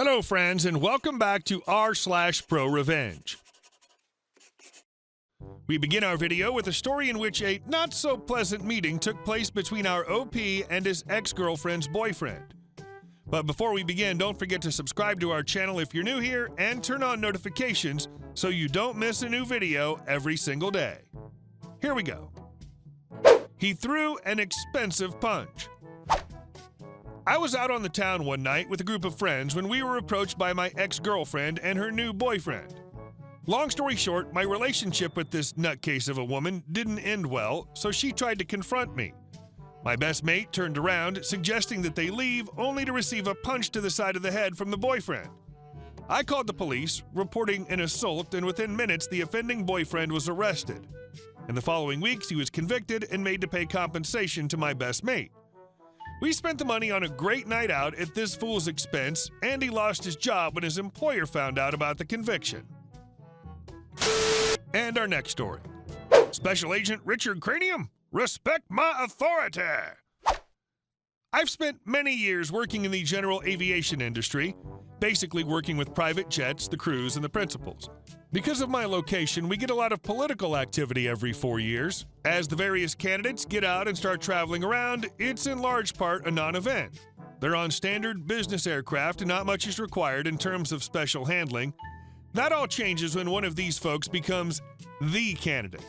Hello, friends, and welcome back to r/ProRevenge. We begin our video with a story in which a not-so-pleasant meeting took place between our OP and his ex-girlfriend's boyfriend. But before we begin, don't forget to subscribe to our channel if you're new here and turn on notifications so you don't miss a new video every single day. Here we go. He threw an expensive punch. I was out on the town one night with a group of friends when we were approached by my ex-girlfriend and her new boyfriend. Long story short, my relationship with this nutcase of a woman didn't end well, so she tried to confront me. My best mate turned around, suggesting that they leave, only to receive a punch to the side of the head from the boyfriend. I called the police, reporting an assault, and within minutes the offending boyfriend was arrested. In the following weeks, he was convicted and made to pay compensation to my best mate. We spent the money on a great night out at this fool's expense, and he lost his job when his employer found out about the conviction. And our next story. Special Agent Richard Cranium, respect my authority. I've spent many years working in the general aviation industry, basically working with private jets, the crews, and the principals. Because of my location, we get a lot of political activity every 4 years. As the various candidates get out and start traveling around, it's in large part a non-event. They're on standard business aircraft and not much is required in terms of special handling. That all changes when one of these folks becomes the candidate.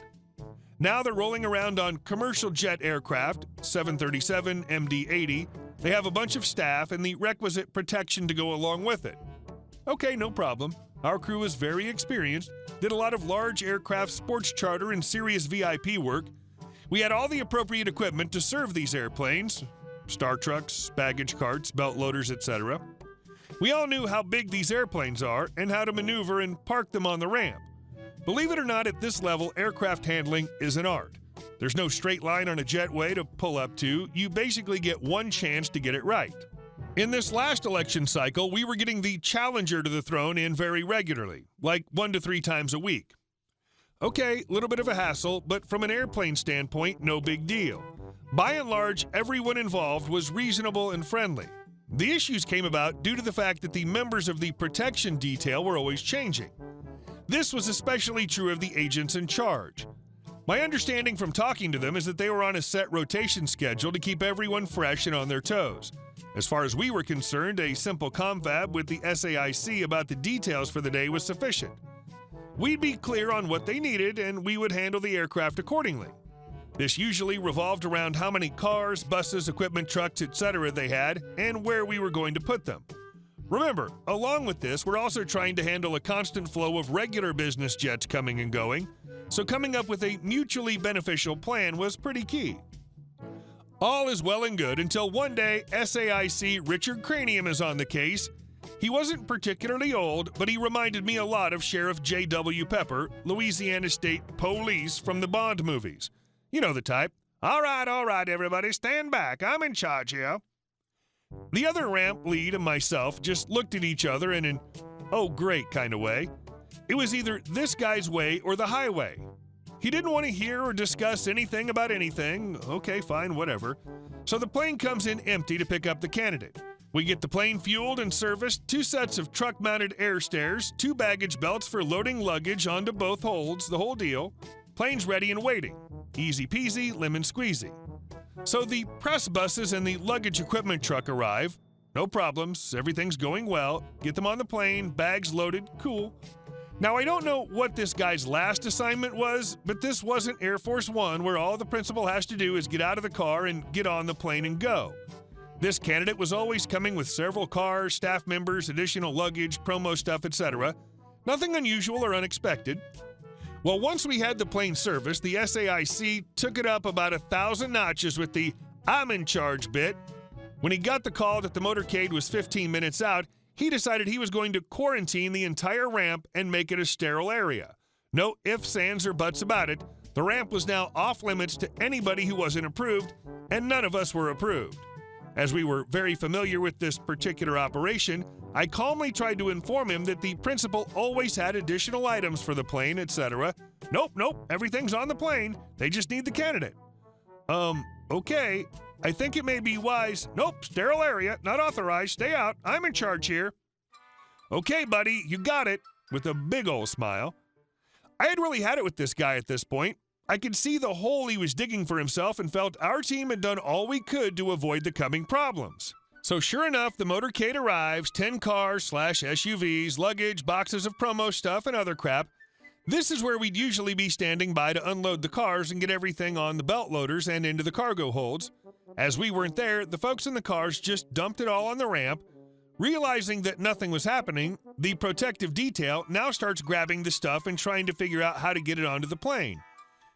Now they're rolling around on commercial jet aircraft, 737, MD-80. They have a bunch of staff and the requisite protection to go along with it. Okay, no problem. Our crew is very experienced, did a lot of large aircraft sports charter and serious VIP work. We had all the appropriate equipment to serve these airplanes, star trucks, baggage carts, belt loaders, etc. We all knew how big these airplanes are and how to maneuver and park them on the ramp. Believe it or not, at this level, aircraft handling is an art. There's no straight line on a jetway to pull up to. You basically get one chance to get it right. In this last election cycle, we were getting the challenger to the throne in very regularly, like 1 to 3 times a week. Okay, a little bit of a hassle, but from an airplane standpoint, no big deal. By and large, everyone involved was reasonable and friendly. The issues came about due to the fact that the members of the protection detail were always changing. This was especially true of the agents in charge. My understanding from talking to them is that they were on a set rotation schedule to keep everyone fresh and on their toes. As far as we were concerned, a simple confab with the SAIC about the details for the day was sufficient. We'd be clear on what they needed, and we would handle the aircraft accordingly. This usually revolved around how many cars, buses, equipment, trucks, etc. they had, and where we were going to put them. Remember, along with this, we're also trying to handle a constant flow of regular business jets coming and going, so coming up with a mutually beneficial plan was pretty key. All is well and good until one day SAIC Richard Cranium is on the case. He wasn't particularly old, but he reminded me a lot of Sheriff J.W. Pepper, Louisiana State Police from the Bond movies. You know the type. All right, everybody, stand back. I'm in charge here. The other ramp lead and myself just looked at each other in an oh great kind of way. It was either this guy's way or the highway. He didn't want to hear or discuss anything about anything. Okay, fine, whatever. So the plane comes in empty to pick up the candidate. We get the plane fueled and serviced, 2 sets of truck-mounted air stairs, 2 baggage belts for loading luggage onto both holds, the whole deal. Plane's ready and waiting. Easy peasy, lemon squeezy. So the press buses and the luggage equipment truck arrive. No problems, everything's going well. Get them on the plane, bags loaded, cool. Now, I don't know what this guy's last assignment was, but this wasn't Air Force One, where all the principal has to do is get out of the car and get on the plane and go. This candidate was always coming with several cars, staff members, additional luggage, promo stuff, etc. Nothing unusual or unexpected. Well, once we had the plane serviced, the SAIC took it up about 1,000 notches with the I'm in charge bit. When he got the call that the motorcade was 15 minutes out, he decided he was going to quarantine the entire ramp and make it a sterile area. No ifs, ands, or buts about it. The ramp was now off limits to anybody who wasn't approved, and none of us were approved. As we were very familiar with this particular operation, I calmly tried to inform him that the principal always had additional items for the plane, etc. Nope, everything's on the plane. They just need the candidate. Okay. I think it may be wise. Nope, sterile area, not authorized. Stay out. I'm in charge here. "Okay, buddy, you got it," with a big ol' smile. I had really had it with this guy at this point. I could see the hole he was digging for himself and felt our team had done all we could to avoid the coming problems. So sure enough, the motorcade arrives, 10 cars/SUVs, luggage, boxes of promo stuff, and other crap. This is where we'd usually be standing by to unload the cars and get everything on the belt loaders and into the cargo holds. As we weren't there, the folks in the cars just dumped it all on the ramp. Realizing that nothing was happening, the protective detail now starts grabbing the stuff and trying to figure out how to get it onto the plane.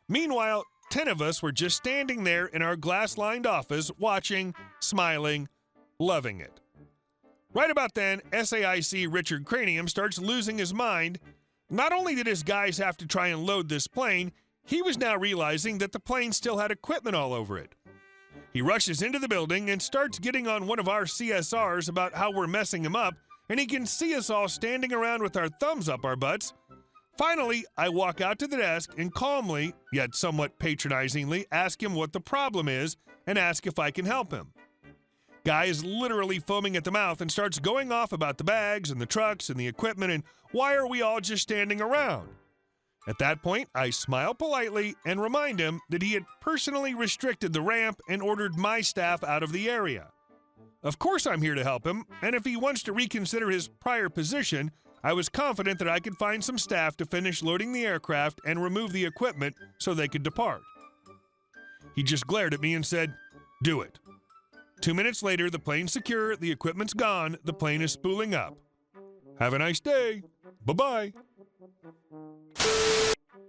Meanwhile, 10 of us were just standing there in our glass-lined office, watching, smiling, loving it. Right about then, SAIC Richard Cranium starts losing his mind. Not only did his guys have to try and load this plane, he was now realizing that the plane still had equipment all over it. He rushes into the building and starts getting on one of our CSRs about how we're messing him up, and he can see us all standing around with our thumbs up our butts. Finally, I walk out to the desk and calmly, yet somewhat patronizingly, ask him what the problem is and ask if I can help him. Guy is literally foaming at the mouth and starts going off about the bags and the trucks and the equipment and why are we all just standing around? At that point, I smile politely and remind him that he had personally restricted the ramp and ordered my staff out of the area. Of course I'm here to help him, and if he wants to reconsider his prior position, I was confident that I could find some staff to finish loading the aircraft and remove the equipment so they could depart. He just glared at me and said, "Do it." 2 minutes later, the plane's secure, the equipment's gone, the plane is spooling up. Have a nice day. Bye-bye.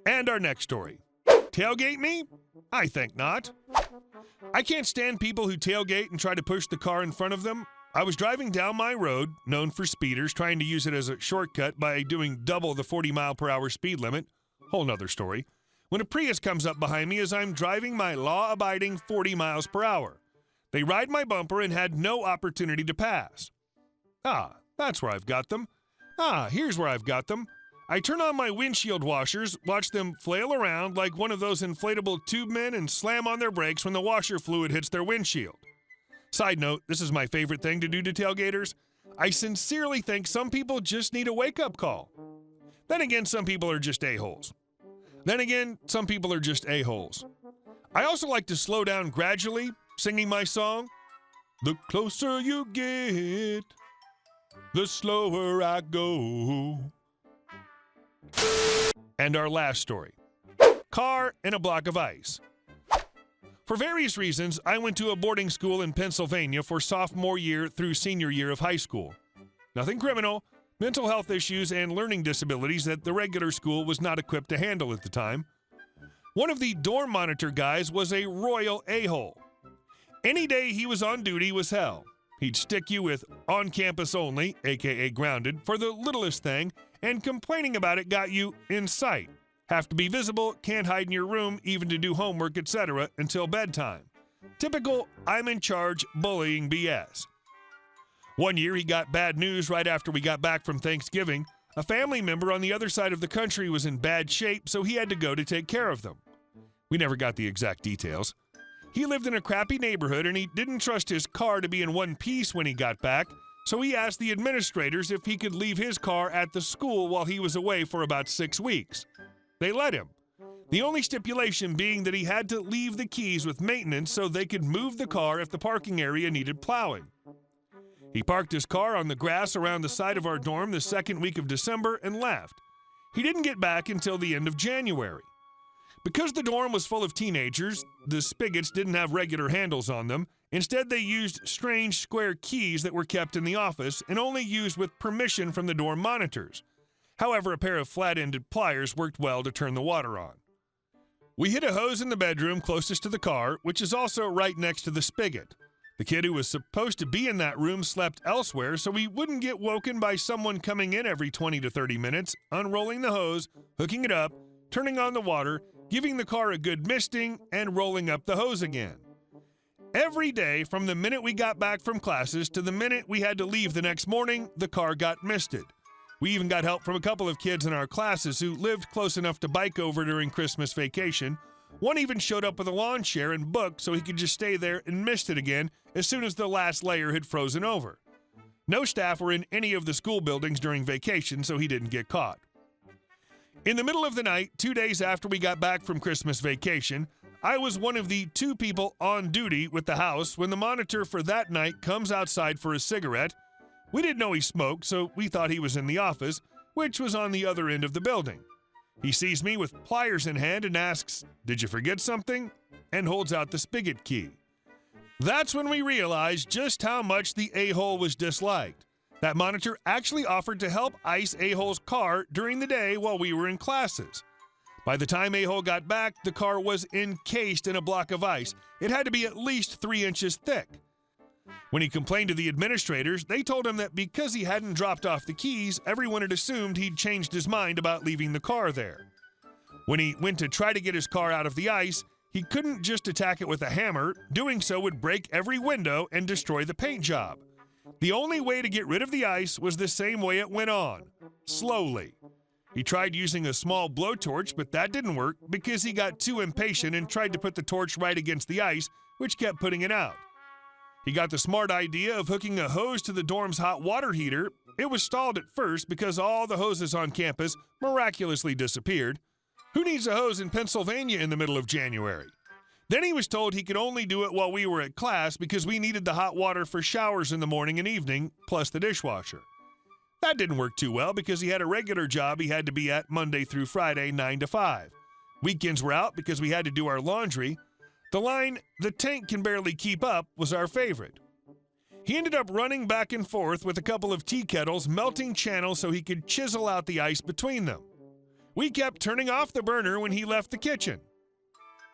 And our next story. Tailgate me? I think not. I can't stand people who tailgate and try to push the car in front of them. I was driving down my road, known for speeders, trying to use it as a shortcut by doing double the 40-mile-per-hour speed limit. Whole nother story. When a Prius comes up behind me as I'm driving my law-abiding 40 miles per hour. They ride my bumper and had no opportunity to pass. Ah, that's where I've got them. Ah, here's where I've got them. I turn on my windshield washers, watch them flail around like one of those inflatable tube men and slam on their brakes when the washer fluid hits their windshield. Side note, this is my favorite thing to do to tailgaters. I sincerely think some people just need a wake-up call. Then again, some people are just a-holes. Then again, some people are just a-holes. I also like to slow down gradually, singing my song. The closer you get, the slower I go. And our last story. Car and a block of ice. For various reasons, I went to a boarding school in Pennsylvania for sophomore year through senior year of high school. Nothing criminal, mental health issues and learning disabilities that the regular school was not equipped to handle at the time. One of the dorm monitor guys was a royal a-hole. Any day he was on duty was hell. He'd stick you with on campus only, aka grounded, for the littlest thing, and complaining about it got you in sight. Have to be visible, can't hide in your room, even to do homework, etc. until bedtime. Typical I'm in charge bullying BS. One year he got bad news right after we got back from Thanksgiving. A family member on the other side of the country was in bad shape, so he had to go to take care of them. We never got the exact details. He lived in a crappy neighborhood and he didn't trust his car to be in one piece when he got back, so he asked the administrators if he could leave his car at the school while he was away for about 6 weeks. They let him. The only stipulation being that he had to leave the keys with maintenance so they could move the car if the parking area needed plowing. He parked his car on the grass around the side of our dorm the second week of December and left. He didn't get back until the end of January. Because the dorm was full of teenagers, the spigots didn't have regular handles on them. Instead, they used strange square keys that were kept in the office and only used with permission from the dorm monitors. However, a pair of flat-ended pliers worked well to turn the water on. We hid a hose in the bedroom closest to the car, which is also right next to the spigot. The kid who was supposed to be in that room slept elsewhere, so he wouldn't get woken by someone coming in every 20 to 30 minutes, unrolling the hose, hooking it up, turning on the water, giving the car a good misting, and rolling up the hose again. Every day, from the minute we got back from classes to the minute we had to leave the next morning, the car got misted. We even got help from a couple of kids in our classes who lived close enough to bike over during Christmas vacation. One even showed up with a lawn chair and book so he could just stay there and mist it again as soon as the last layer had frozen over. No staff were in any of the school buildings during vacation, so he didn't get caught. In the middle of the night, 2 days after we got back from Christmas vacation, I was one of the 2 people on duty with the house when the monitor for that night comes outside for a cigarette. We didn't know he smoked, so we thought he was in the office, which was on the other end of the building. He sees me with pliers in hand and asks, "Did you forget something?" and holds out the spigot key. That's when we realized just how much the a-hole was disliked. That monitor actually offered to help ice a-hole's car during the day while we were in classes. By the time a-hole got back, the car was encased in a block of ice. It had to be at least 3 inches thick. When he complained to the administrators, they told him that because he hadn't dropped off the keys, everyone had assumed he'd changed his mind about leaving the car there. When he went to try to get his car out of the ice, he couldn't just attack it with a hammer. Doing so would break every window and destroy the paint job. The only way to get rid of the ice was the same way it went on, slowly. He tried using a small blowtorch, but that didn't work because he got too impatient and tried to put the torch right against the ice, which kept putting it out. He got the smart idea of hooking a hose to the dorm's hot water heater. It was stalled at first because all the hoses on campus miraculously disappeared. Who needs a hose in Pennsylvania in the middle of January? Then he was told he could only do it while we were at class because we needed the hot water for showers in the morning and evening, plus the dishwasher. That didn't work too well because he had a regular job he had to be at Monday through Friday, 9 to 5. Weekends were out because we had to do our laundry. The line, "The tank can barely keep up," was our favorite. He ended up running back and forth with a couple of tea kettles, melting channels so he could chisel out the ice between them. We kept turning off the burner when he left the kitchen.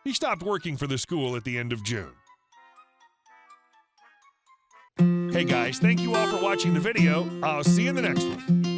He stopped working for the school at the end of June. Hey guys, thank you all for watching the video. I'll see you in the next one.